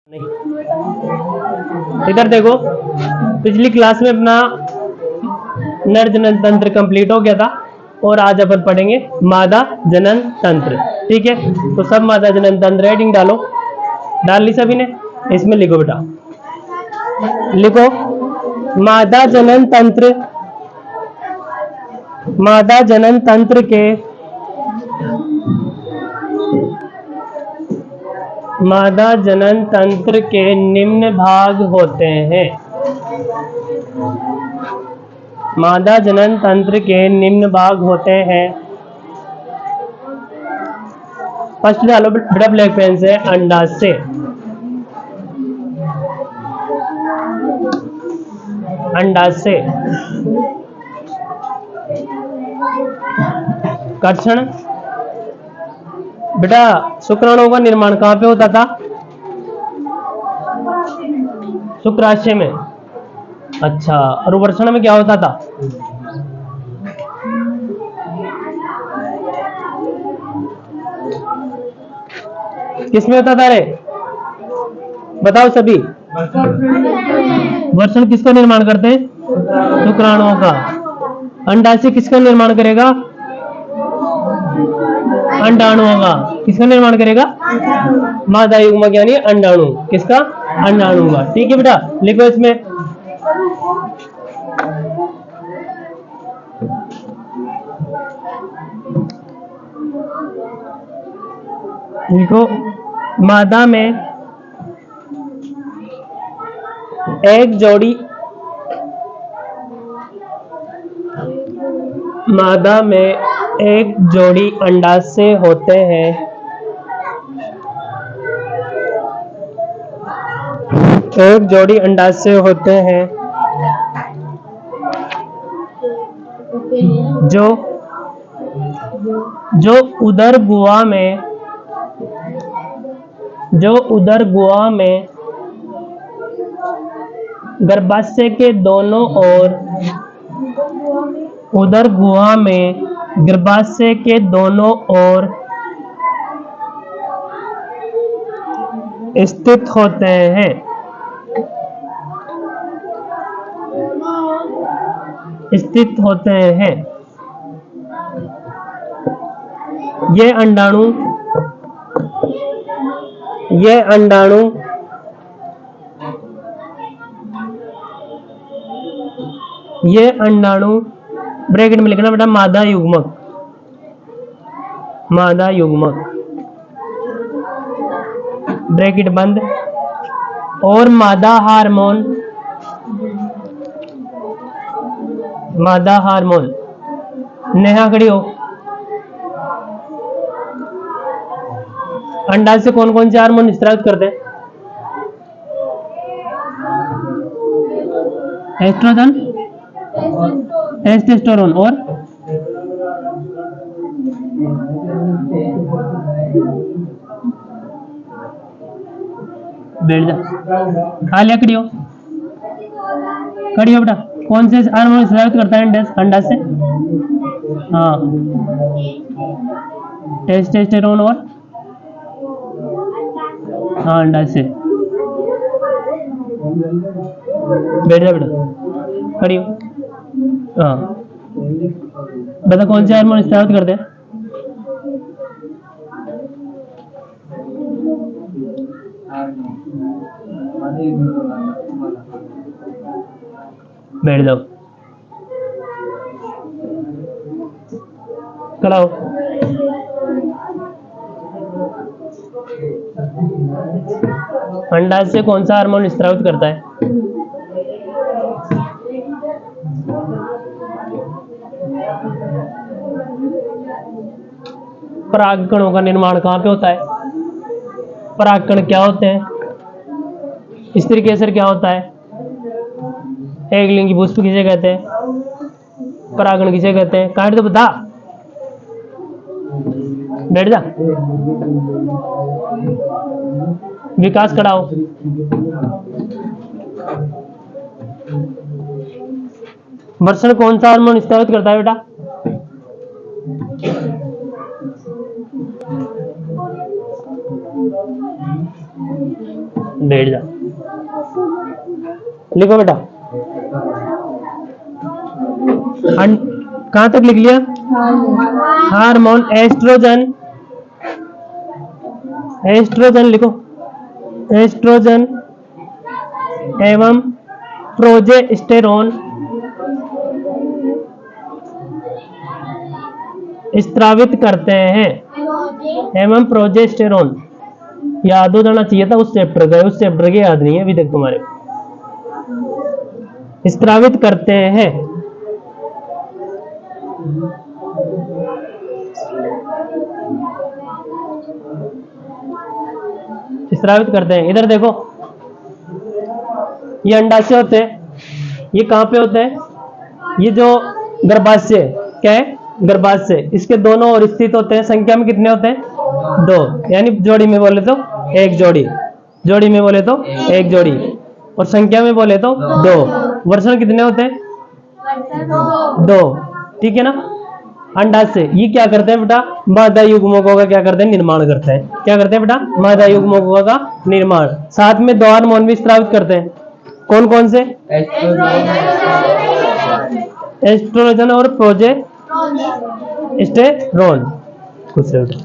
नहीं। इधर देखो, पिछली क्लास में अपना नर जनन तंत्र कंप्लीट हो गया था और आज अपन पढ़ेंगे मादा जनन तंत्र। ठीक है, तो सब मादा जनन तंत्र हेडिंग डालो। डाल ली सभी ने? इसमें लिखो बेटा, लिखो मादा जनन तंत्र। मादा जनन तंत्र के मादा जनन तंत्र के निम्न भाग होते हैं। मादा जनन तंत्र के निम्न भाग होते हैं। फर्स्ट डालो बेटा ब्लैक पेन से, अंडाशय। अंडाशय, कर्षण। बेटा शुक्राणुओं का निर्माण कहां पे होता था? शुक्राशय में। अच्छा, और वर्षण में क्या होता था? किसमें होता था रे? बताओ सभी। वर्षण किसका निर्माण करते हैं? शुक्राणुओं का। अंडाशय किसका निर्माण करेगा? अंडाणुओं का। किसका निर्माण करेगा? मादा युग्मक यानी अंडाणु। किसका? अंडाणु का। ठीक है बेटा, लिखो इसमें। लिखो मादा में एक जोड़ी, मादा में एक जोड़ी अंडाशय होते हैं। एक जोड़ी अंडाशय होते हैं जो उदर गुहा में गर्भाशय के दोनों ओर, उदर गुहा में गर्भाशय के दोनों ओर स्थित होते हैं। स्थित होते हैं। ये अंडाणु ब्रैकेट में लिखना बेटा मादा युग्मक। मादा युग्मक ब्रैकेट बंद। और मादा हार्मोन नेहा खड़ी हो। अंडा से कौन कौन से हार्मोन स्रावित करते हैं? एस्ट्रोजन, टेस्टोस्टेरोन और बैठ जा। आलिया खड़ी हो बेटा। कौन से हार्मोन स्रावित करता है अंडा से? हाँ, टेस्टोस्टेरोन और हाँ अंडा से। बैठ जा बेटा, खड़ी हो। हाँ बता कौन से हार्मोन स्रावित करते हैं? बैठ जाओ, खड़ा हो। अंडा से कौन सा हार्मोन स्रावित करता है? परागकणों का निर्माण कहां पे होता है? परागकण क्या होते हैं? स्त्री केसर क्या होता है? एक लिंगी पुष्प किसे कहते हैं? परागण किसे कहते हैं? काट तो बता। बैठ जा, विकास कराओ। वर्षण कौन सा हार्मोन स्रावित करता है बेटा? बैठ जा। लिखो बेटा। कहां तक लिख लिया? हार्मोन, एस्ट्रोजन, एस्ट्रोजन लिखो, एस्ट्रोजन एवं प्रोजेस्टेरोन स्त्रावित करते हैं, एवं प्रोजेस्टेरोन याद हो जाना चाहिए था उस चैप्टर का, उस चैप्टर के याद नहीं है अभी तक तुम्हारे। स्त्रावित करते हैं, स्त्रावित करते हैं। इधर देखो, ये अंडाशय होते हैं, ये कहां पे होते हैं? ये जो गर्भाशय क्या है? गर्भाशय, इसके दोनों ओर स्थित होते हैं। संख्या में कितने होते हैं? 2, यानी जोड़ी में बोले तो एक जोड़ी, जोड़ी में बोले तो एक जोड़ी, और संख्या में बोले तो 2। वर्षण कितने होते हैं? 2, ठीक है ना। अंडाशय ये क्या करते हैं बेटा? मादा युग्मकों का क्या करते हैं? निर्माण करते हैं। क्या करते हैं बेटा? मादा युग्मकों का निर्माण। साथ में 2 हार्मोन भी स्त्रावित करते हैं। कौन कौन से? एस्ट्रोजन और प्रोजेस्टेरोन। खुद से बेटा,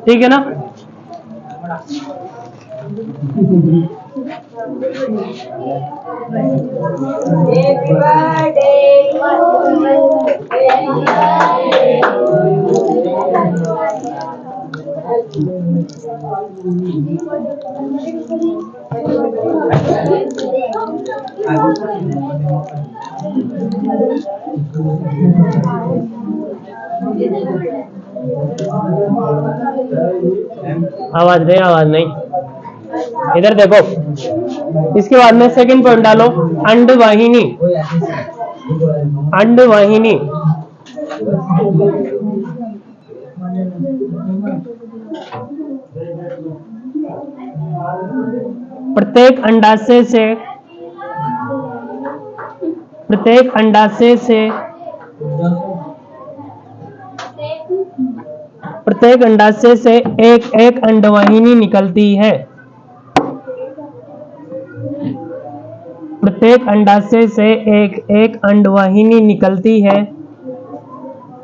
ठीक है ना। आवाज नहीं, आवाज नहीं। इधर देखो, इसके बाद में सेकंड पॉइंट डालो, अंडवाहिनी। अंडवाहिनी प्रत्येक अंडाशय से, प्रत्येक अंडाशय से, प्रत्येक अंडाशय से एक एक अंडवाहिनी निकलती है। प्रत्येक अंडाशय से एक एक अंडवाहिनी निकलती है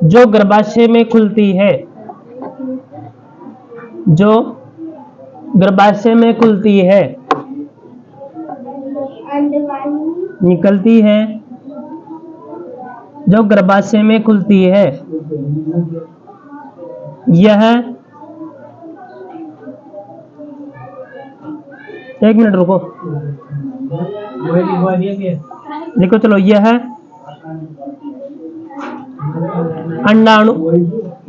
जो गर्भाशय में खुलती है, जो गर्भाशय में खुलती है, निकलती है, जो गर्भाशय में खुलती है। यह, एक मिनट रुको, देखो चलो, यह अंडाणु,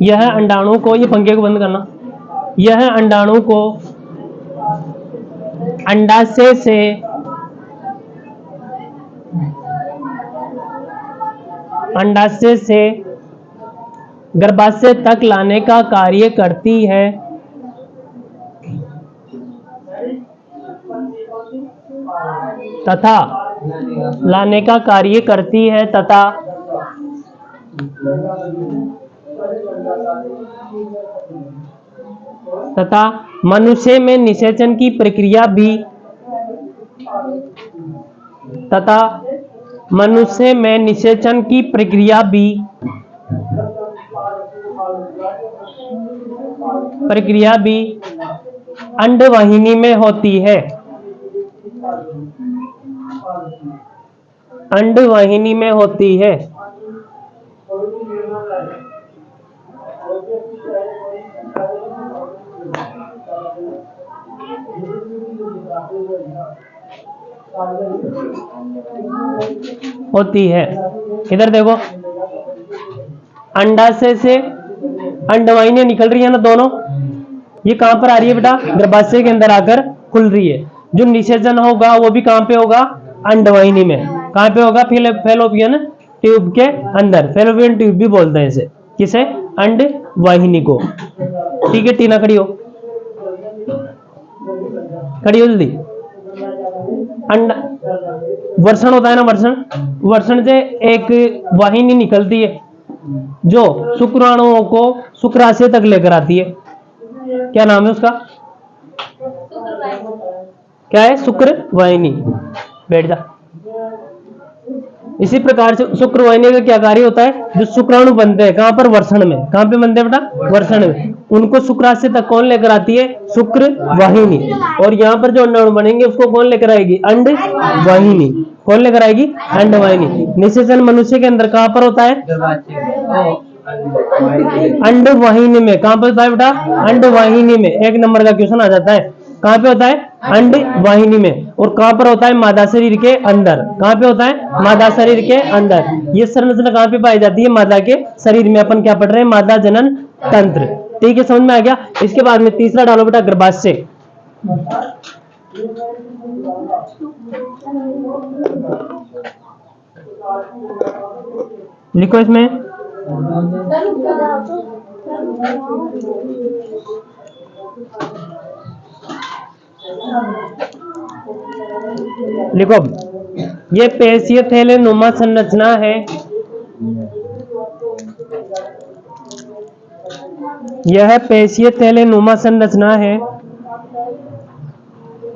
यह अंडाणु को, ये पंखे को बंद करना, यह अंडाणु को अंडाशय से अंडाशय से गर्भाशय तक लाने का कार्य करती है तथा लाने का कार्य करती है तथा मनुष्य में निषेचन की प्रक्रिया भी, तथा मनुष्य में निषेचन की प्रक्रिया भी अंडवाहिनी में होती है। अंडवाहिनी में होती है। होती है। इधर देखो, अंडाशय से अंडवाहिनी निकल रही है ना दोनों, ये कहां पर आ रही है बेटा? गर्भाशय के अंदर आकर खुल रही है। जो निषेचन होगा वो भी कहां पे होगा? अंडवाहिनी में। कहां पे होगा? फैलोपियन ट्यूब के अंदर। फैलोपियन ट्यूब भी बोलते हैं इसे, किसे? अंडवाहिनी को। ठीक है, टीना खड़ी हो, खड़ी हो जल्दी। अंडा, वर्षण होता है ना, वर्षण, वर्षण से एक वाहिनी निकलती है जो शुक्राणुओं को शुक्राशय तक लेकर आती है। क्या नाम है उसका? क्या है? शुक्र वाहिनी। बैठ जा। इसी प्रकार से शुक्र वाहिनी का क्या कार्य होता है? जो शुक्राणु बनते हैं कहां पर? वृषण में। कहां पे बनते हैं बेटा? वृषण में। उनको शुक्राशय तक कौन लेकर आती है? शुक्र वाहिनी। और यहाँ पर जो अंडाणु बनेंगे उसको कौन लेकर आएगी? अंड वाहिनी। कौन लेकर आएगी? अंड वाहिनी। निषेचन मनुष्य के अंदर कहां पर होता है? अंड वाहिनी में। कहां पर होता है बेटा? अंड वाहिनी में। 1 नंबर का क्वेश्चन आ जाता है। कहां पे होता है? अंड वाहिनी में। और कहां पर होता है? मादा शरीर के अंदर। कहां पे होता है? मादा शरीर के अंदर। ये संरचना कहां पे पाई जाती है? मादा के शरीर में। अपन क्या पढ़ रहे हैं? मादा जनन तंत्र। ठीक है, समझ में आ गया। इसके बाद में तीसरा डालो बेटा, गर्भाशय। लिखो इसमें। लिखो, ये पेशीय थैले नुमा संरचना है। यह पेशीय थैले नुमा संरचना है।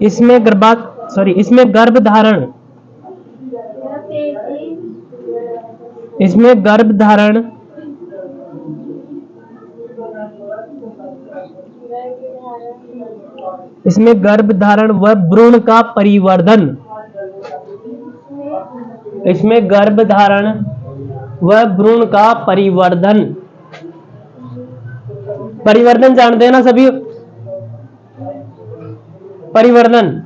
इसमें इसमें गर्भधारण व भ्रूण का परिवर्धन। इसमें गर्भधारण व भ्रूण का परिवर्धन। परिवर्धन जानते हैं ना सभी? परिवर्धन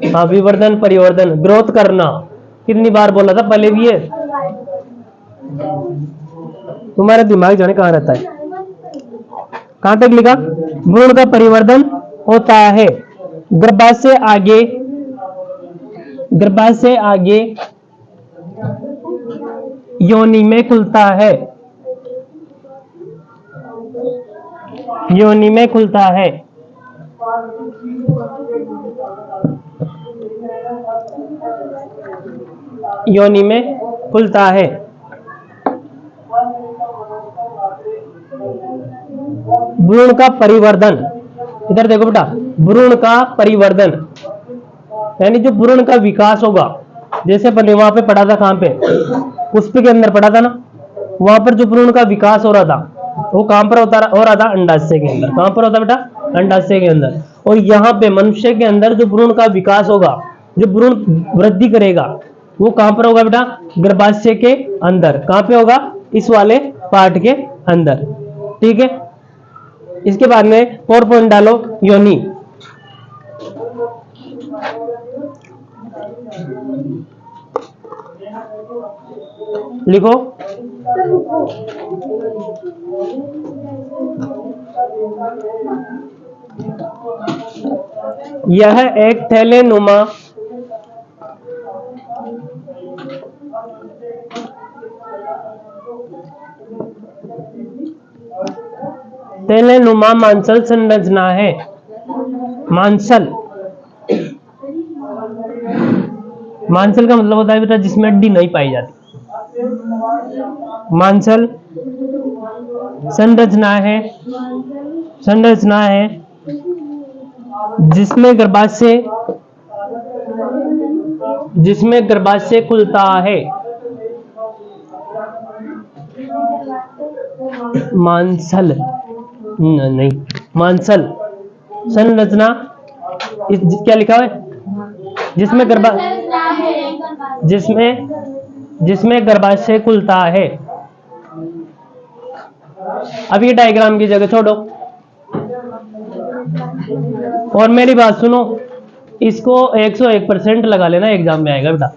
हाँ, विवर्धन, परिवर्धन, ग्रोथ करना। कितनी बार बोला था पहले भी? ये तुम्हारा दिमाग जाने कहां रहता है? कहां तक लिखा? भ्रूण का परिवर्धन होता है। गर्भाशय आगे योनि में खुलता है। योनि में खुलता है। योनि में खुलता है। भ्रूण का परिवर्धन, इधर देखो बेटा, भ्रूण का परिवर्धन यानी जो भ्रूण का विकास होगा। जैसे अपन वहां पे पढ़ा था, कहां पे? पुष्प के अंदर पढ़ा था ना। वहां पर जो भ्रूण का विकास हो रहा था वो कहां पर हो रहा था? अंडाशय के अंदर। कहां पर होता बेटा? अंडाशय के अंदर। और यहाँ पे मनुष्य के अंदर जो भ्रूण का विकास होगा, जो भ्रूण वृद्धि करेगा, वो कहां पर होगा बेटा? गर्भाशय के अंदर। कहां पे होगा? इस वाले पार्ट के अंदर। ठीक है, इसके बाद में और पॉइंट डालो, योनि। लिखो, यह एक थैलेनुमा मांसल संरचना है। मांसल का मतलब होता है बेटा जिसमें हड्डी नहीं पाई जाती। मांसल संरचना है जिसमें गर्भाशय खुलता है। मांसल नहीं, मांसल संरचना क्या लिखा है? जिसमें गर्भाशय खुलता है। अब ये डायग्राम की जगह छोड़ो और मेरी बात सुनो, इसको 101% लगा लेना, एग्जाम में आएगा बेटा।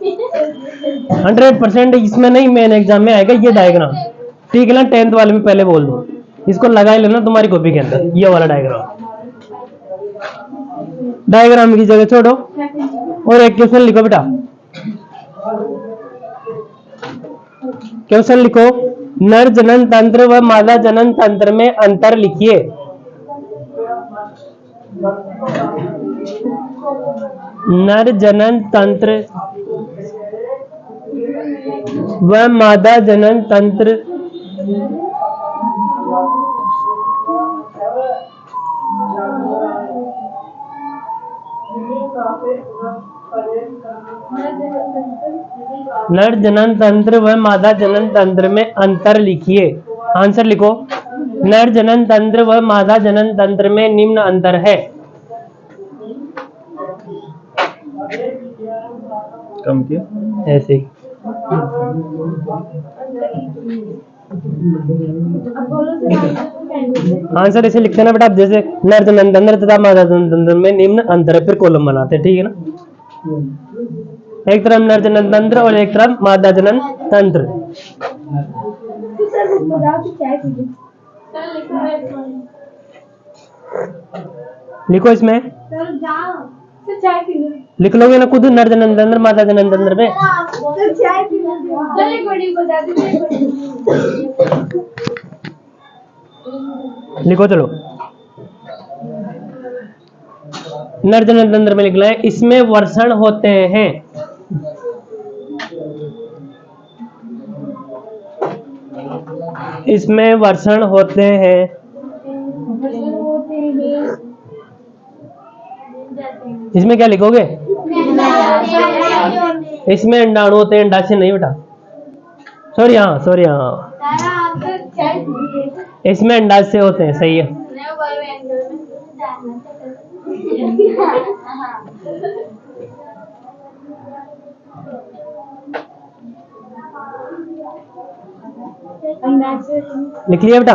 100% इसमें नहीं, मेन एग्जाम में आएगा ये डायग्राम। ठीक है ना? 10th वाले में पहले बोल दो, इसको लगा लेना तुम्हारी कॉपी के अंदर, ये वाला डायग्राम की जगह छोड़ो और एक क्वेश्चन लिखो बेटा। क्वेश्चन लिखो, नर जनन तंत्र व मादा जनन तंत्र में अंतर लिखिए। नर जनन तंत्र व मादा जनन तंत्र नर जनन तंत्र व मादा जनन तंत्र में अंतर लिखिए। आंसर लिखो। नर जनन तंत्र व मादा जनन तंत्र में निम्न अंतर है। कम किया ऐसे ही आंसर ऐसे लिखते हैं ना बेटा, जैसे नर जनन तंत्र तथा मादा जनन तंत्र में निम्न अंतर है, फिर कॉलम बनाते हैं, ठीक है ना। एक तरफ नर जनन तंत्र और एक तरफ मादा जनन तंत्र। लिखो इसमें, लिख लोगे ना खुद, नर जनन तंत्र मादा जनन तंत्र में। लिखो चलो। नर जनन तंत्र में लिखना है, इसमें वर्षण होते हैं। इसमें वर्षण होते हैं। इसमें क्या लिखोगे? इसमें अंडाणु होते हैं, अंडाशय नहीं बेटा, सॉरी हाँ, सॉरी हाँ, इसमें अंडाशय होते हैं, सही है। लिख लिया बेटा?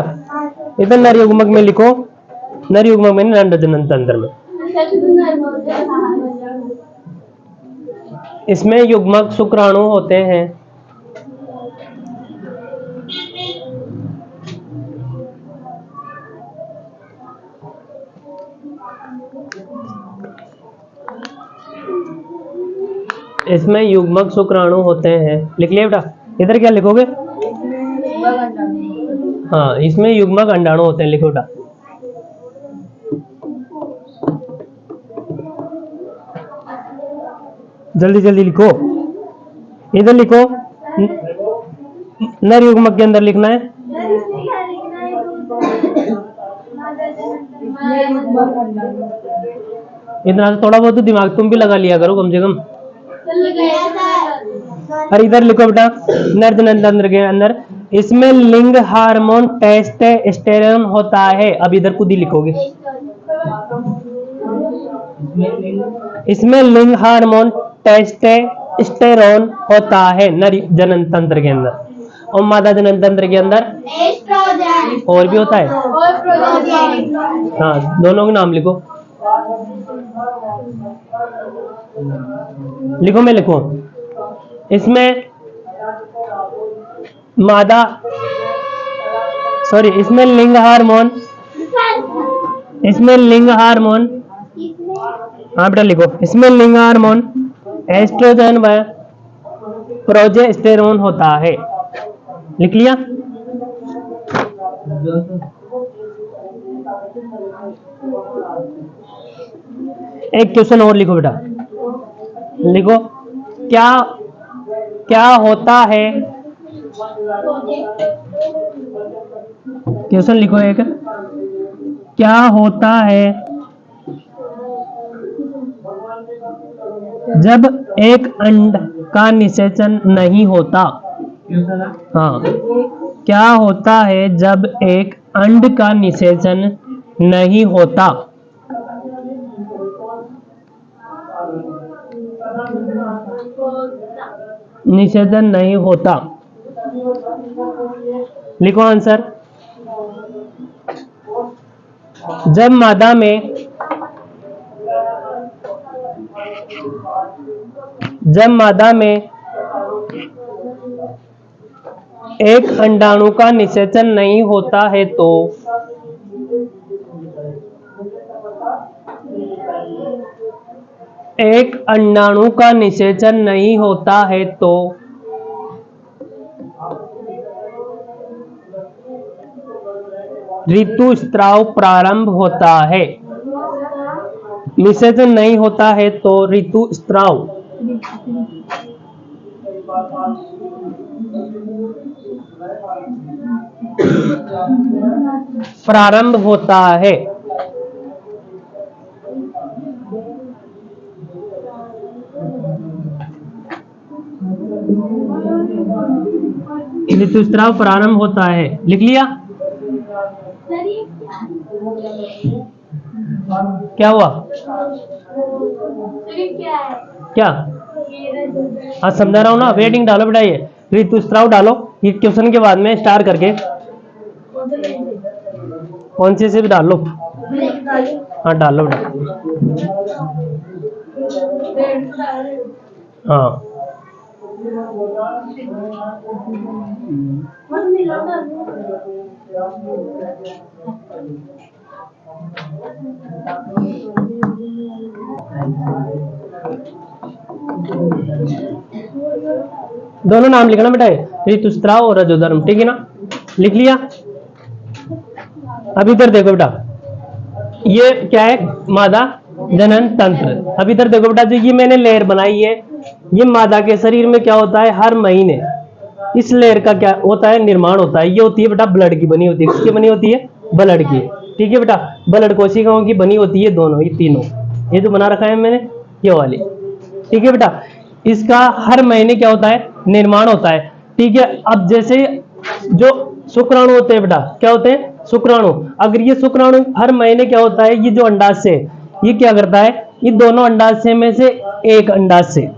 इधर नर युग्मक में लिखो, नर युग्मक में नर जनन तंत्र में। इसमें युग्मक शुक्राणु होते हैं। इसमें युग्मक शुक्राणु होते हैं। लिख लिया बेटा? इधर क्या लिखोगे? हाँ, इसमें युग्मक अंडाणु होते हैं, लिखो बेटा। जल्दी जल्दी लिखो। इधर लिखो, नर युग्मक के अंदर लिखना है। इतना थोड़ा बहुत तो दिमाग तुम भी लगा लिया करो कम से कम। और इधर लिखो बेटा, नर जनन तंत्र के अंदर इसमें लिंग हार्मोन टेस्टोस्टेरोन होता है। अब इधर खुद ही लिखोगे। इसमें लिंग हार्मोन टेस्टोस्टेरोन होता है नर जनन तंत्र के अंदर, और मादा जनन तंत्र के अंदर एस्ट्रोजन और भी होता है। हाँ, दोनों के नाम लिखो। लिखो, मैं लिखूं? इसमें मादा, सॉरी, इसमें लिंग हार्मोन, इसमें लिंग हार्मोन, हाँ बेटा लिखो, इसमें लिंग हार्मोन एस्ट्रोजन व प्रोजेस्टेरोन होता है। लिख लिया? एक क्वेश्चन और लिखो बेटा। लिखो, क्या क्या होता है, क्वेश्चन लिखो एक, क्या होता है जब एक अंड का निषेचन नहीं होता? हाँ, क्या होता है जब एक अंड का निषेचन नहीं होता? निषेचन नहीं होता। लिखो आंसर। जब मादा में एक अंडाणु का निषेचन नहीं होता है तो एक अंडाणु का निषेचन नहीं होता है तो ऋतुस्राव प्रारंभ होता है। निषेचन नहीं होता है तो ऋतुस्राव प्रारंभ होता है। ऋतुस्राव प्रारंभ होता है, लिख लिया? क्या हुआ? क्या? हाँ समझा रहा हूँ ना, वेटिंग डालो बेटा, ये ऋतुस्राव डालो, ये क्वेश्चन के बाद में स्टार करके कौन से भी डाल लो। हाँ डाल लो बेटा। हाँ दोनों नाम लिखना बेटा, ऋतुस्राव और रजोधर्म, ठीक है ना? लिख लिया? अब इधर देखो बेटा, ये क्या है? मादा जनन तंत्र। अब इधर देखो बेटा, जो ये मैंने लेयर बनाई है, ये मादा के शरीर में क्या होता है, हर महीने इस लेयर का क्या होता है, निर्माण होता है। ये होती है बेटा ब्लड की बनी होती है। किसकी बनी होती है? ब्लड की, ठीक है बेटा। ब्लड कोशिकाओं की बनी होती है, दोनों, ये तीनों, ये जो बना रखा है मैंने, ये वाली, ठीक है बेटा। इसका हर महीने क्या होता है, निर्माण होता है, ठीक है। अब जैसे जो शुक्राणु होते हैं बेटा, क्या होते हैं? शुक्राणु। अगर ये शुक्राणु हर महीने क्या होता है, ये जो अंडाशय, ये क्या करता है, ये दोनों अंडाशय में से एक अंडाशय,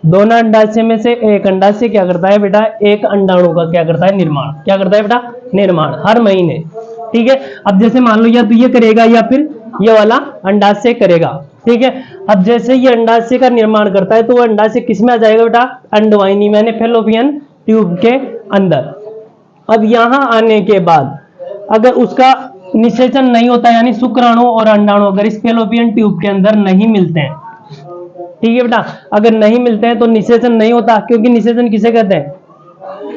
दोनों अंडाशय में से एक अंडाशय क्या करता है बेटा, एक अंडाणु का क्या करता है, निर्माण। क्या करता है बेटा? निर्माण, हर महीने, ठीक है। अब जैसे मान लो या तो ये करेगा या फिर ये वाला अंडाशय करेगा, ठीक है। अब जैसे ये अंडाशय का निर्माण करता है तो वो अंडाशय किस में आ जाएगा बेटा? अंडवाहिनी में, यानी फैलोपियन ट्यूब के अंदर। अब यहां आने के बाद अगर उसका निषेचन नहीं होता, यानी शुक्राणु और अंडाणु अगर इस फैलोपियन ट्यूब के अंदर नहीं मिलते हैं, ठीक है बेटा, अगर नहीं मिलते हैं तो निषेचन नहीं होता, क्योंकि निषेचन किसे कहते हैं?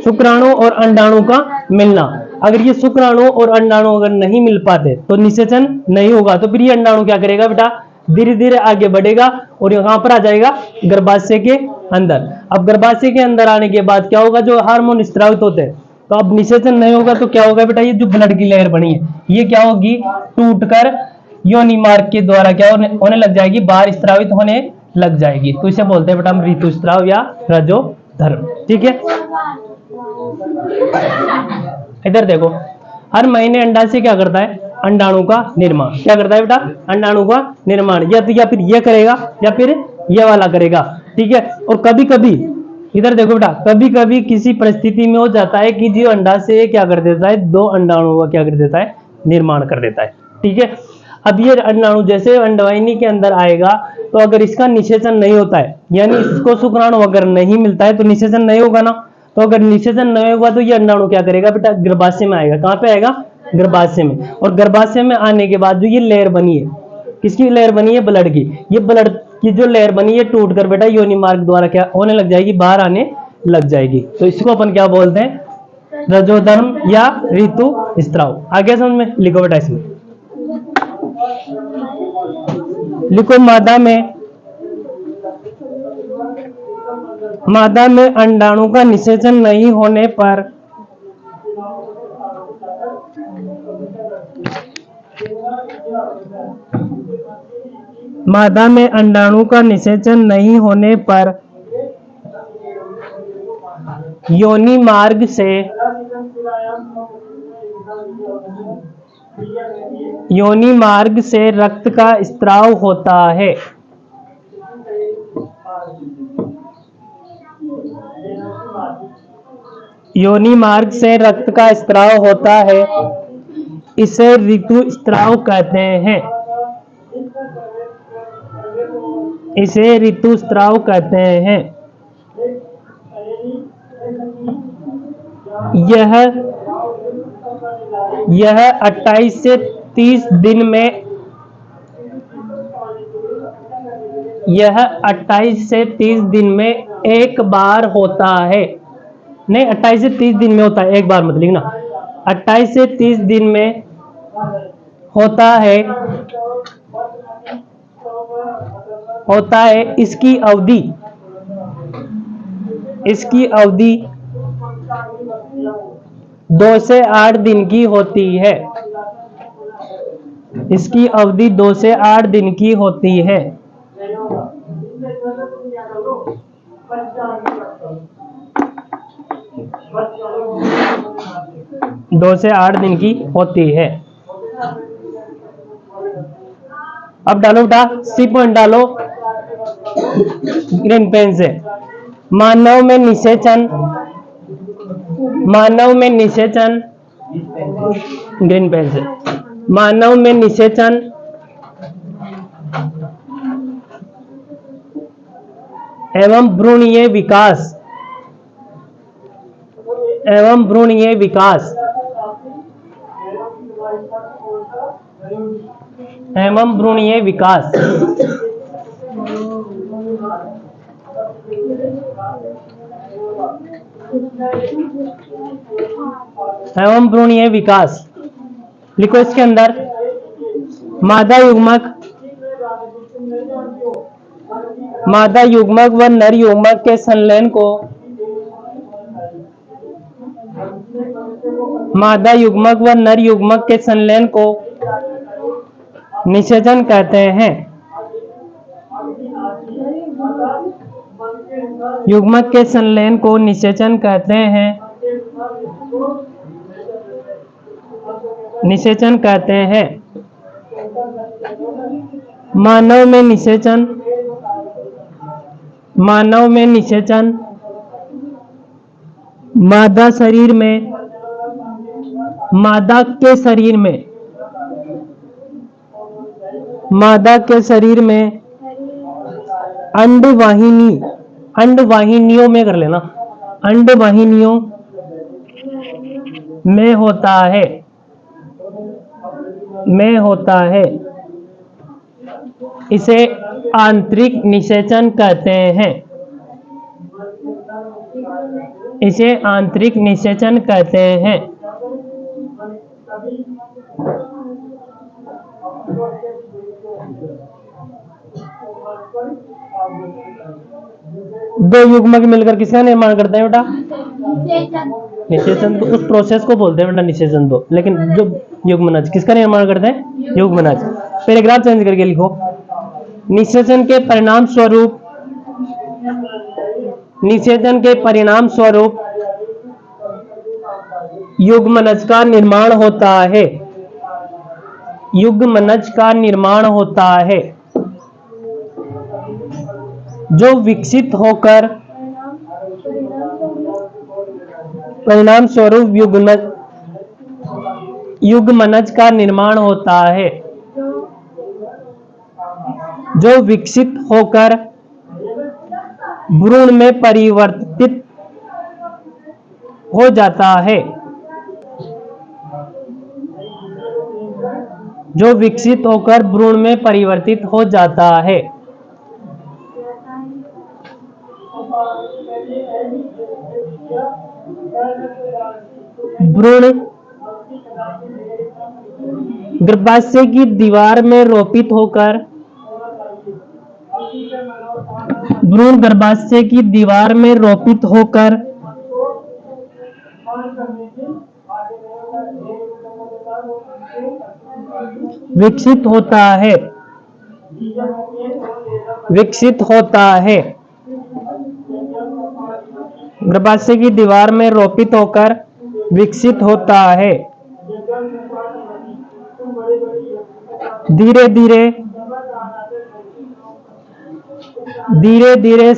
शुक्राणु और अंडाणु का मिलना। अगर ये शुक्राणु और अंडाणु अगर नहीं मिल पाते तो निषेचन नहीं होगा। तो फिर ये अंडाणु क्या करेगा बेटा? धीरे धीरे आगे बढ़ेगा और यहाँ पर आ जाएगा गर्भाशय के अंदर। अब गर्भाशय के अंदर आने के बाद क्या होगा, जो हार्मोन स्रावित होते हैं, तो अब निषेचन नहीं होगा तो क्या होगा बेटा, ये जो ब्लड की लेयर बनी है ये क्या होगी, टूटकर योनि मार्ग के द्वारा क्या होने लग जाएगी, बाहर स्रावित होने लग जाएगी। तो इसे बोलते हैं बेटा हम ऋतुस्राव या रजोधर्म, ठीक है। इधर देखो, हर महीने अंडाशय क्या करता है, अंडाणु का निर्माण। क्या करता है बेटा? अंडाणु का निर्माण। या तो या फिर ये करेगा या फिर ये वाला करेगा, ठीक है। और कभी कभी इधर देखो बेटा, कभी कभी किसी परिस्थिति में हो जाता है कि जो अंडाशय क्या कर देता है, दो अंडाणुओं का क्या कर देता है, निर्माण कर देता है, ठीक है। अब ये अंडाणु जैसे अंडवाहिनी के अंदर आएगा तो अगर इसका निषेचन नहीं होता है, यानी इसको शुक्राणु अगर नहीं मिलता है तो निषेचन नहीं होगा ना। तो अगर निषेचन नहीं होगा तो ये अंडाणु क्या करेगा बेटा, गर्भाशय में आएगा। कहाँ पे आएगा? गर्भाशय में। और गर्भाशय में आने के बाद जो ये लेयर बनी है, किसकी लेयर बनी है? ब्लड की। ये ब्लड की जो लेयर बनी है टूट कर बेटा योनि मार्ग द्वारा क्या होने लग जाएगी, बाहर आने लग जाएगी। तो इसको अपन क्या बोलते हैं, रजोधर्म या ऋतुस्राव। आगे समझ में? लिखो बेटा, इसमें लिखो, मादा में अंडाणु का निषेचन नहीं होने पर मादा में अंडाणु का निषेचन नहीं होने पर योनि मार्ग से रक्त का स्त्राव होता है। योनि मार्ग से रक्त का स्त्राव होता है, इसे ऋतुस्राव कहते हैं। इसे ऋतुस्राव कहते हैं। यह 28 से 30 दिन में 28 से 30 दिन में एक बार होता है। नहीं, 28 से 30 दिन में होता है, एक बार मत लिखना। 28 से 30 दिन में होता है। होता है, इसकी अवधि 2 से 8 दिन की होती है। इसकी अवधि 2 से 8 दिन की होती है। 2 से 8 दिन की होती है। अब डालो बेटा, सी पॉइंट डालो ग्रीन पेन से। मानव में निषेचन, ग्रीन पेन से। मानव में निषेचन एवं भ्रूणीय विकास लिखो इसके अंदर मादा युग्मक व नर युग्मक के संलयन को निषेचन कहते हैं। युग्मक के संलयन को निषेचन कहते हैं। मानव में निषेचन मादा के शरीर में अंडवाहिनियों में कर लेना, अंडवाहिनियों में होता है। इसे आंतरिक निषेचन कहते हैं। दो युग्मक मिलकर किसका निर्माण करते हैं बेटा? निषेचन। तो उस प्रोसेस को बोलते हैं बेटा निषेचन। तो लेकिन जो युग्मनज किसका निर्माण करते हैं? युग्मनज। पैराग्राफ चेंज करके लिखो। निषेचन के परिणाम स्वरूप युग्मनज का निर्माण होता है। जो विकसित होकर परिणाम स्वरूप युग्मनज का निर्माण होता है। जो विकसित होकर भ्रूण में परिवर्तित हो जाता है। भ्रूण गर्भाशय की दीवार में रोपित होकर विकसित होता है। गर्भाशय की दीवार में रोपित होकर विकसित होता है। धीरे धीरे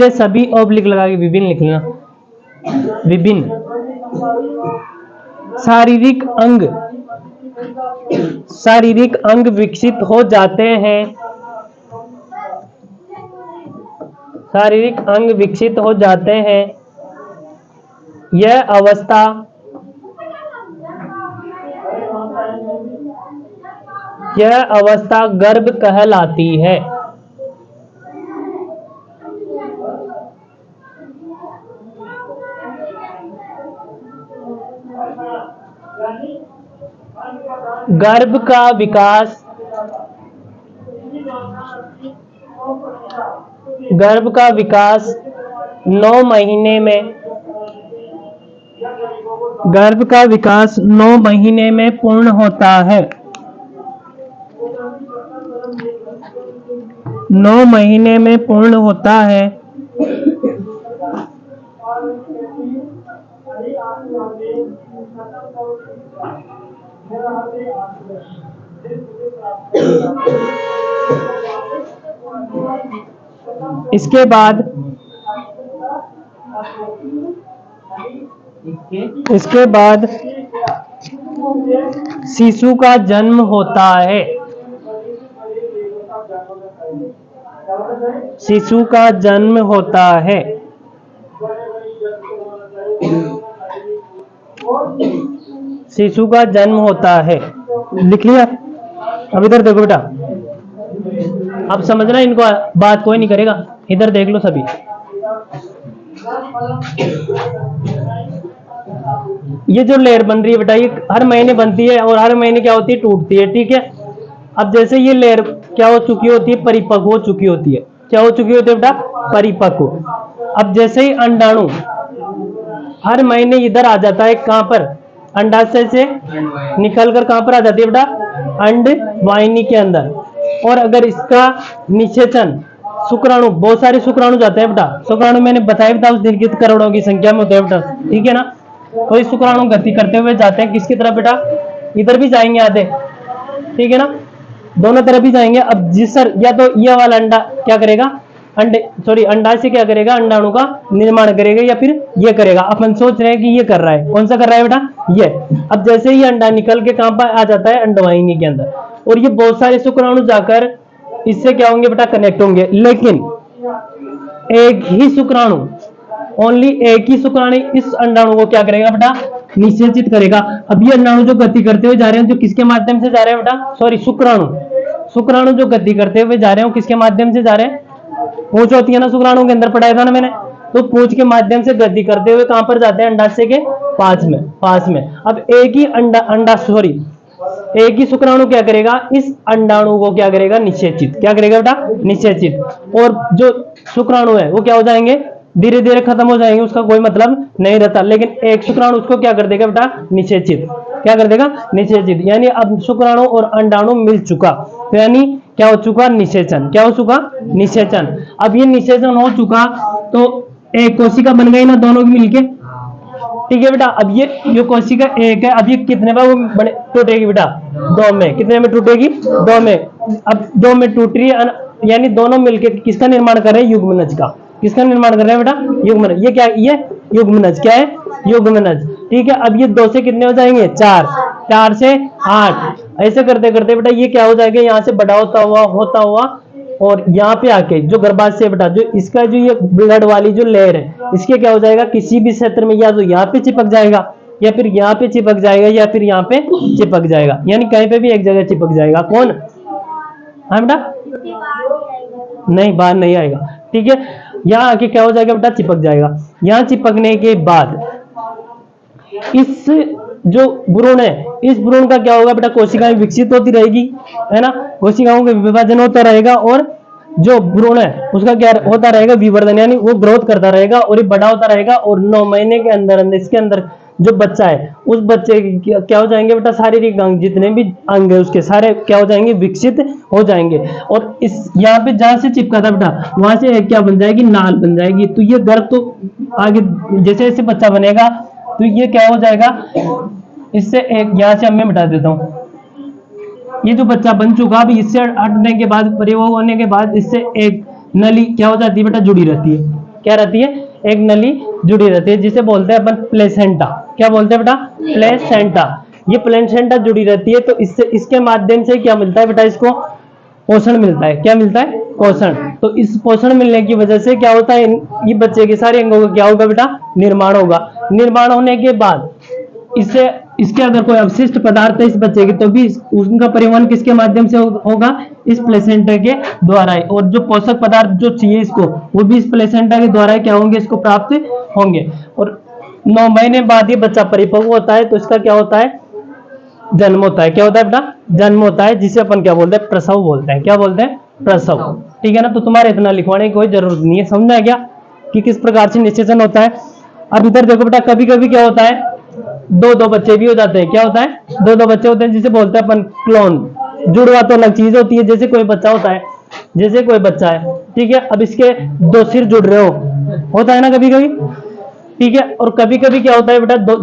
सभी ऑब्लिक लगा के विभिन्न लिख लेना। विभिन्न शारीरिक अंग विकसित हो जाते हैं। यह अवस्था गर्भ कहलाती है। गर्भ का विकास, गर्भ का विकास 9 महीने में, गर्भ का विकास 9 महीने में पूर्ण होता है। 9 महीने में पूर्ण होता है। इसके बाद शिशु का जन्म होता है। शिशु का जन्म होता है। शिशु का जन्म होता है। लिख लिया? अब इधर देखो बेटा, अब समझना, इनको बात कोई नहीं करेगा, इधर देख लो सभी। ये जो लेयर बन रही है बेटा, ये हर महीने बनती है और हर महीने क्या होती है, टूटती है। ठीक है, अब जैसे ये लेयर क्या हो चुकी होती है, परिपक्व हो चुकी होती है। क्या हो चुकी होती है बेटा, परिपक्व। अब जैसे ही अंडाणु हर महीने इधर आ जाता है, कहां पर, अंडाशय से निकलकर कहां पर आ जाती है बेटा, अंड वाहिनी के अंदर। और अगर इसका निषेचन, शुक्राणु, बहुत सारे शुक्राणु जाते हैं बेटा, शुक्राणु मैंने बताया था उस दिन की करोड़ों की संख्या में होते हैं बेटा। ठीक है ना, तो इस शुक्राणु गति करते हुए जाते हैं किसकी तरफ बेटा, इधर भी जाएंगे आधे। ठीक है ना, दोनों तरफ ही जाएंगे। अब जिस या तो ये वाला अंडा क्या करेगा, अंडाशय क्या करेगा, अंडाणु का निर्माण करेगा, या फिर ये करेगा। अपन सोच रहे हैं कि ये कर रहा है, कौन सा कर रहा है बेटा, ये। अब जैसे ही अंडा निकल के कहां पर आ जाता है, अंडवाहिनी के अंदर, और ये बहुत सारे शुक्राणु जाकर इससे क्या होंगे बेटा, कनेक्ट होंगे। लेकिन एक ही शुक्राणु, ओनली एक ही शुक्राणु इस अंडाणु को क्या करेगा बेटा, निषेचित करेगा। अब ये अंडाणु जो गति करते हुए जा रहे हैं, जो किसके माध्यम से जा रहे हैं बेटा, सॉरी, शुक्राणु जो गति करते हुए जा रहे हैं, किसके माध्यम से जा रहे हैं, पूंछ होती है ना शुक्राणु के अंदर, पढ़ाया था ना मैंने। तो पूंछ के माध्यम से गति करते हुए कहां पर जाते हैं, अंडाशय के पास में। अब एक ही एक ही शुक्राणु क्या करेगा, इस अंडाणु को क्या करेगा, निषेचित। क्या करेगा बेटा, निषेचित। और जो शुक्राणु है वो क्या हो जाएंगे, धीरे धीरे खत्म हो जाएंगे, उसका कोई मतलब नहीं रहता। लेकिन एक शुक्राणु उसको क्या कर देगा बेटा, निषेचित। क्या कर देगा, निषेचित। यानी अब शुक्राणु और अंडाणु मिल चुका, तो यानी क्या हो चुका, निषेचन। क्या हो चुका, निषेचन। अब ये निषेचन हो चुका तो एक कोशिका बन गई ना, दोनों की मिलके। ठीक है बेटा, अब ये कोशिका एक है, अब ये कितने बार वो टूटेगी बेटा, 2 में। कितने में टूटेगी, 2 में। अब 2 में टूट रही है, यानी दोनों मिलके किसका निर्माण कर रहे हैं, युग्मनज का। किसका निर्माण कर रहे हैं बेटा, युग्मनज। ये क्या, ये युग्मनज। क्या है, युग्मनज। ठीक है, अब ये 2 से कितने हो जाएंगे, 4, 4 से 8, ऐसे करते करते बेटा ये क्या हो जाएगा, यहाँ से बड़ा होता हुआ और यहाँ पे आके जो गर्भाशय बेटा, जो इसका जो ये ब्लड वाली जो लेयर है, इसके क्या हो जाएगा, किसी भी क्षेत्र में या तो यहाँ पे चिपक जाएगा, या फिर यहाँ पे चिपक जाएगा, या फिर यहाँ पे चिपक जाएगा। यानी कहीं पे भी एक जगह चिपक जाएगा। कौन, हाँ बेटा, नहीं, बाहर नहीं आएगा। ठीक है, यहाँ आके क्या हो जाएगा बेटा, चिपक जाएगा। यहाँ चिपकने के बाद इस जो भ्रूण है, इस भ्रूण का क्या होगा बेटा, कोशिकाएं विकसित होती रहेगी, है ना, कोशिकाओं का विभाजन होता रहेगा, और जो भ्रूण है उसका क्या होता रहेगा, विवर्धन, यानी वो ग्रोथ करता रहेगा और ये बड़ा होता रहेगा। और 9 महीने के अंदर इसके अंदर जो बच्चा है, उस बच्चे क्या हो जाएंगे बेटा, शारीरिक अंग, जितने भी अंग है उसके सारे क्या हो जाएंगे, विकसित हो जाएंगे। और इस यहाँ पे जहां से चिपका था बेटा, वहां से क्या बन जाएगी, नाल बन जाएगी। तो ये गर्भ तो आगे जैसे जैसे बच्चा बनेगा तो ये क्या हो जाएगा, इससे एक यहाँ से अब मैं मिटा देता हूँ। ये जो बच्चा बन चुका, अभी इससे हटने के बाद, परिभोग होने के बाद, इससे एक नली क्या हो जाती है बेटा, जुड़ी रहती है। क्या रहती है, एक नली जुड़ी रहती है, जिसे बोलते हैं अपन प्लेसेंटा। क्या बोलते हैं बेटा, प्लेसेंटा। ये प्लेसेंटा जुड़ी रहती है, तो इससे, इसके माध्यम से क्या मिलता है बेटा, इसको पोषण मिलता है। क्या मिलता है, पोषण। तो इस पोषण मिलने की वजह से क्या होता है, ये बच्चे के सारे अंगों का क्या होगा बेटा, निर्माण होगा। निर्माण होने के बाद इससे, इसके अगर कोई अवशिष्ट पदार्थ है इस बच्चे के, तो भी उनका परिवहन किसके माध्यम से होगा, इस प्लेसेंटा के द्वारा। और जो पोषक पदार्थ जो चाहिए इसको, वो भी इस प्लेसेंटा के द्वारा क्या होंगे, इसको प्राप्त होंगे। और 9 महीने बाद ये बच्चा परिपक्व होता है, तो इसका क्या होता है, जन्म होता है। क्या होता है बेटा? जन्म होता है, जिसे अपन क्या बोलते हैं? प्रसव बोलते हैं। क्या बोलते हैं? प्रसव। ठीक है ना? तो तुम्हारे इतना लिखवाने की कोई जरूरत नहीं है। समझ में आ गया कि किस प्रकार से निषेचन होता है। अब इधर देखो बेटा, कभी कभी क्या होता है, दो दो बच्चे भी हो जाते हैं। क्या होता है? दो दो बच्चे होते हैं, जिसे बोलते हैं अपन क्लोन। जुड़वा तो अलग चीज होती है, जैसे कोई बच्चा होता है, जैसे कोई बच्चा है, ठीक है, अब इसके दो सिर जुड़ रहे हो, होता है ना कभी कभी, ठीक है। और कभी कभी क्या होता है बेटा, दो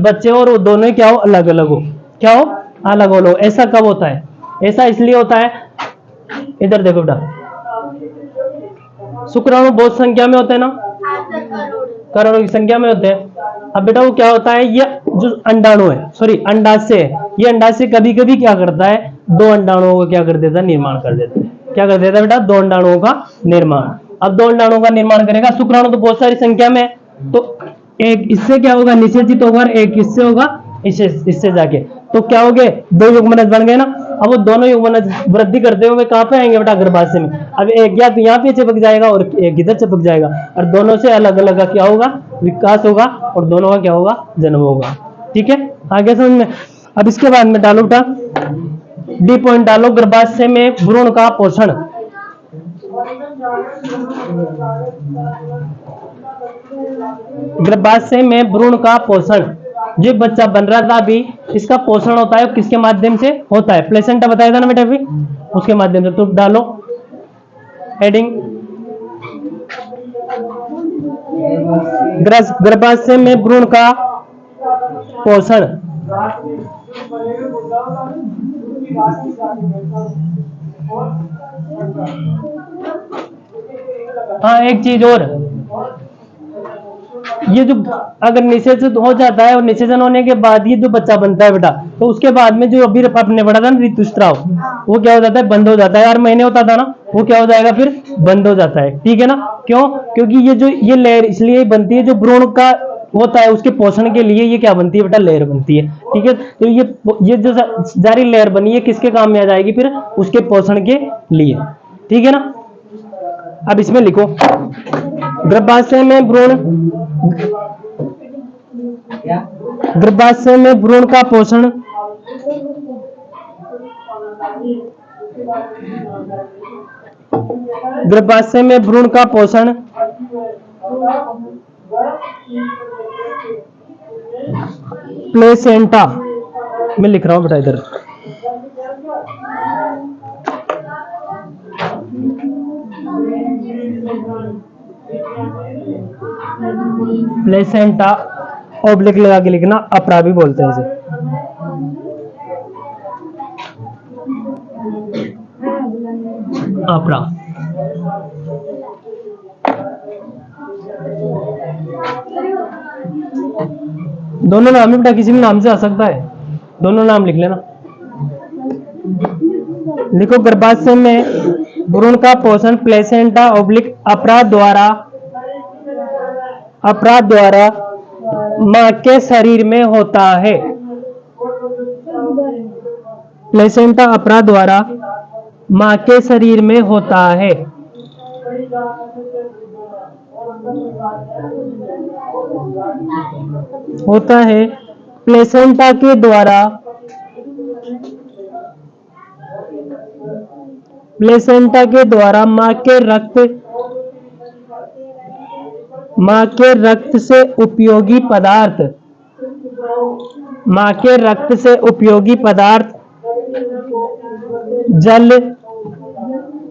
बच्चे और वो दोनों ही क्या हो? अलग अलग हो। क्या हो? अलग हो लो। ऐसा कब होता है? ऐसा इसलिए होता है, इधर देखो बेटा, शुक्राणु बहुत संख्या में होते हैं ना, करोड़ों की संख्या में होते हैं। अब बेटा वो क्या होता है, ये जो अंडाणु है, सॉरी अंडाशय है, ये अंडाशय कभी कभी क्या करता है, दो अंडाणुओं को क्या कर देता है? निर्माण कर देता है। क्या कर देता है बेटा? दो अंडाणुओं का निर्माण। अब दो अंडाणुओं का निर्माण करेगा, शुक्राणु तो बहुत सारी संख्या में है, तो एक इससे क्या होगा? निषेचित होगा, और एक इससे होगा, इससे जाके, तो क्या हो गए? दो युग्मनज बन गए ना। अब वो दोनों युग्मनज वृद्धि करते हुए कहां पे आएंगे बेटा? गर्भाशय में। अब एक या तो यहाँ पे चिपक जाएगा और एक इधर चिपक जाएगा, और दोनों से अलग अलग का क्या होगा? विकास होगा, और दोनों का क्या होगा? जन्म होगा। ठीक है, आगे समझ में। अब इसके बाद में डालो बेटा, डी पॉइंट डालो, गर्भाशय में भ्रूण का पोषण। गर्भाशय में भ्रूण का पोषण, जो बच्चा बन रहा था अभी, इसका पोषण होता है किसके माध्यम से? होता है प्लेसेंटा, बताया था ना बेटा अभी, उसके माध्यम से। तो डालो हेडिंग, गर्भाशय में भ्रूण का पोषण। हाँ, एक चीज और, ये जो अगर निषेचन हो जाता है, और निषेचन होने के बाद ये जो बच्चा बनता है बेटा, तो उसके बाद में जो अभी आपने पढ़ा था ना ऋतुस्राव, वो क्या हो जाता है? बंद हो जाता है। 4 महीने होता था ना, वो क्या हो जाएगा? फिर बंद हो जाता है। ठीक है ना? क्यों? क्योंकि ये जो ये लेयर इसलिए बनती है, जो भ्रूण का होता है उसके पोषण के लिए ये क्या बनती है बेटा? लेयर बनती है। ठीक है, तो ये जो जारी लेयर बनी है, किसके काम में आ जाएगी? फिर उसके पोषण के लिए। ठीक है ना? अब इसमें लिखो, गर्भाशय में भ्रूण, गर्भाशय में भ्रूण का पोषण गर्भाशय में भ्रूण का पोषण प्लेसेंटा मैं लिख रहा हूं बेटा इधर, प्लेसेंटा ऑब्लिक लगा के लिखना, अपरा भी बोलते हैं इसे। अपरा दोनों नाम है बेटा, किसी भी नाम से आ सकता है, दोनों नाम लिख लेना। लिखो, गर्भाशय में भ्रूण का पोषण प्लेसेंटा ऑब्लिक अपरा द्वारा मां के शरीर में होता है। प्लेसेंटा अपरा द्वारा मां के शरीर में होता है। होता है प्लेसेंटा के द्वारा, प्लेसेंटा के द्वारा मां के रक्त से उपयोगी पदार्थ, मां के रक्त से उपयोगी पदार्थ जल,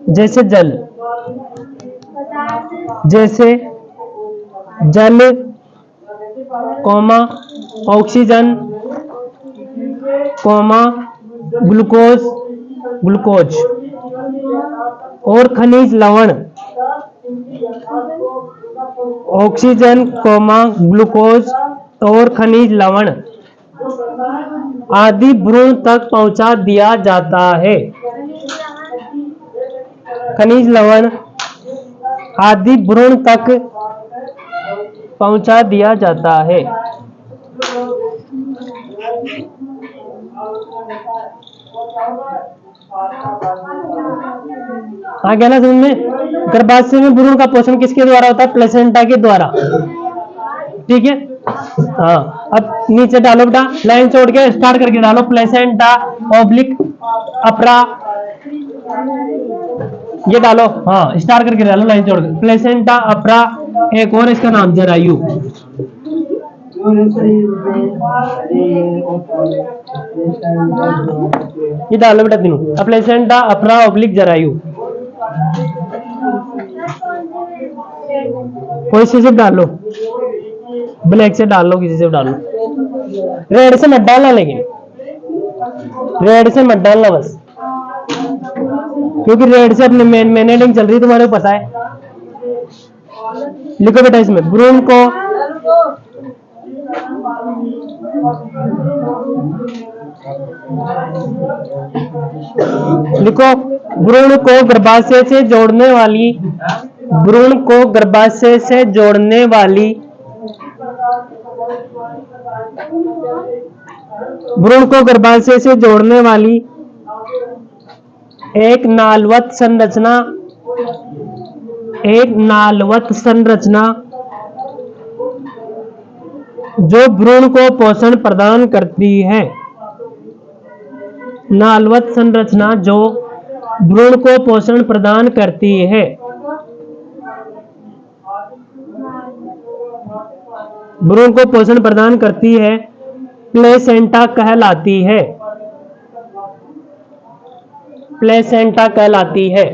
जैसे जल कॉमा ऑक्सीजन कॉमा ग्लूकोज और खनिज लवण, ऑक्सीजन कॉमा ग्लूकोज और खनिज लवण आदि भ्रूण तक पहुंचा दिया जाता है। खनिज लवण आदि भ्रूण तक पहुंचा दिया जाता है। हाँ, क्या ना समझ में? गर्भाशय में भ्रूण का पोषण किसके द्वारा होता है? प्लेसेंटा के द्वारा। ठीक है, हाँ। अब नीचे डालो बेटा, लाइन छोड़ के स्टार्ट करके डालो, प्लेसेंटा ऑब्लिक अपरा, ये डालो, हाँ स्टार्ट करके डालो लाइन छोड़ के, प्लेसेंटा अपरा, एक और इसका नाम जरायु, ये डालो बेटा तीनों, प्लेसेंटा अपरा ऑब्लिक जरायु, कोई से डाल लो, ब्लैक से डाल लो, किसी से डाल लो, रेड से मत डालना, लेकिन रेड से मत डालना बस, क्योंकि रेड से अपनी मेन हेडिंग चल रही है, तुम्हारे को पता है। लिखो बेटा इसमें भ्रूण को लिखो, भ्रूण को गर्भाशय से जोड़ने वाली, भ्रूण को गर्भाशय से जोड़ने वाली, भ्रूण को गर्भाशय से जोड़ने वाली एक नालवत संरचना, एक नालवत संरचना जो भ्रूण को पोषण प्रदान करती है, नालवत संरचना जो भ्रूण को पोषण प्रदान करती है, भ्रूण को पोषण प्रदान करती है, प्लेसेंटा कहलाती है, प्लेसेंटा कहलाती है।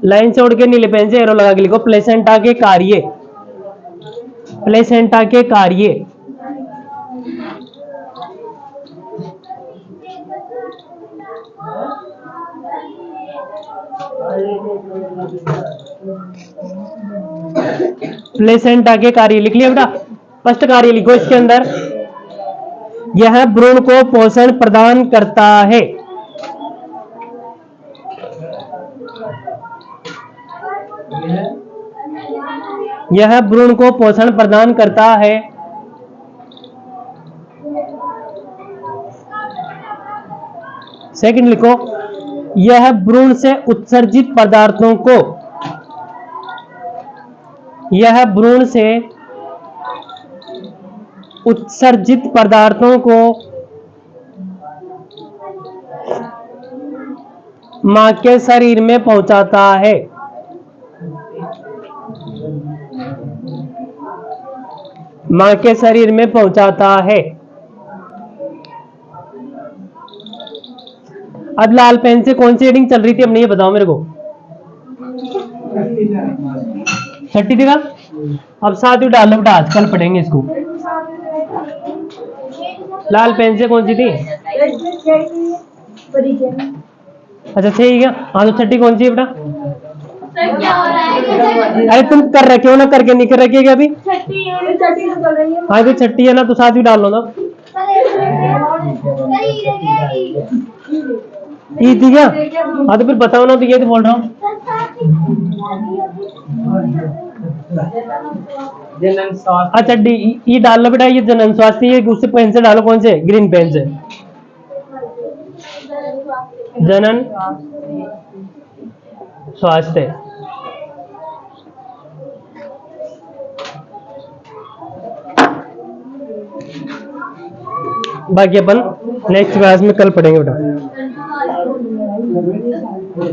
लाइन छोड़ के नीले पेन से एरो लगा के लिखो, प्लेसेंटा के कार्य, प्लेसेंटा के कार्य, प्लेसेंटा के कार्य लिख लिया बेटा। फर्स्ट कार्य लिखो इसके अंदर, यह भ्रूण को पोषण प्रदान करता है, यह भ्रूण को पोषण प्रदान करता है, सेकंड लिखो, यह भ्रूण से उत्सर्जित पदार्थों को, यह भ्रूण से उत्सर्जित पदार्थों को मां के शरीर में पहुंचाता है, मां के शरीर में पहुंचाता है। अब लाल पेन से कौन सी हेडिंग चल रही थी अपने, ये बताओ मेरे को। छठी थी का, अब साथ ही डाल लो बेटा, आज कल पढ़ेंगे इसको। लाल पेन से कौन सी थी? अच्छा ठीक है, हाँ तो छठी कौन सी है बेटा? अरे तुम कर रखे हो ना, करके नहीं कर रखी है अभी? हाँ तो छठी है ना, तो साथ ही डाल लो ना। ई थी क्या? हाँ तो फिर बताओ ना, तो ये तो बोल रहा हूँ। अच्छा डी ई डाल लो बेटा, ये जनन स्वास्थ्य है, उससे पेन से डालो, कौन से? ग्रीन पेन से। जनन स्वास्थ्य, बाकी अपन नेक्स्ट क्लास में कल पढ़ेंगे बेटा।